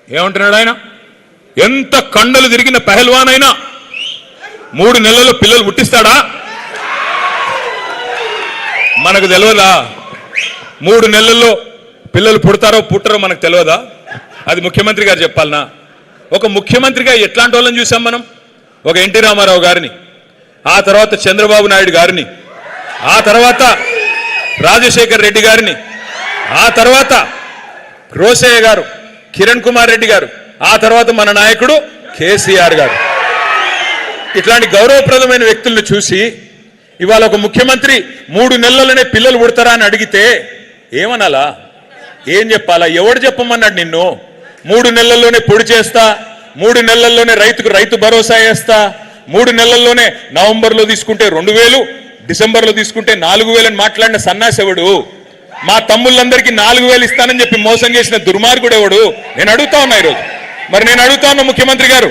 ఏమంటున్నాడు ఆయన? ఎంత కండలు తిరిగిన పెహల్వాన్ అయినా 3 నెలల్లో పిల్లలు పుట్టిస్తాడా? మనకు తెలియదా? 3 నెలల్లో పిల్లలు పుడతారో పుట్టరో మనకు తెలియదా? అది ముఖ్యమంత్రి గారు చెప్పాలనా? ఒక ముఖ్యమంత్రిగా ఎట్లాంటి వాళ్ళని చూసాం మనం? ఒక ఎన్టీ రామారావు గారిని, ఆ తర్వాత చంద్రబాబు నాయుడు గారిని, ఆ తర్వాత రాజశేఖర్ రెడ్డి గారిని, ఆ తర్వాత రోసయ్య గారు, కిరణ్ కుమార్ రెడ్డి గారు, ఆ తర్వాత మన నాయకుడు కేసీఆర్ గారు. ఇట్లాంటి గౌరవప్రదమైన వ్యక్తులను చూసి ఇవాళ ఒక ముఖ్యమంత్రి 3 నెలల్లోనే పిల్లలు పుడతారా అని అడిగితే ఏమనాలా? ఏం చెప్పాలా? ఎవడు చెప్పమన్నాడు నిన్ను? 3 నెలల్లోనే పొడి చేస్తా, 3 నెలల్లోనే రైతు భరోసా వేస్తా, 3 నెలల్లోనే నవంబర్లో తీసుకుంటే 2000, డిసెంబర్లో తీసుకుంటే 4000 అని మాట్లాడిన సన్నాసెవడు? మా తమ్ముళ్ళందరికీ 4000 ఇస్తానని చెప్పి మోసం చేసిన దుర్మార్గుడు ఎవడు? నేను అడుగుతా ఉన్నా ఈరోజు. మరి నేను అడుగుతా ఉన్నా ముఖ్యమంత్రి గారు,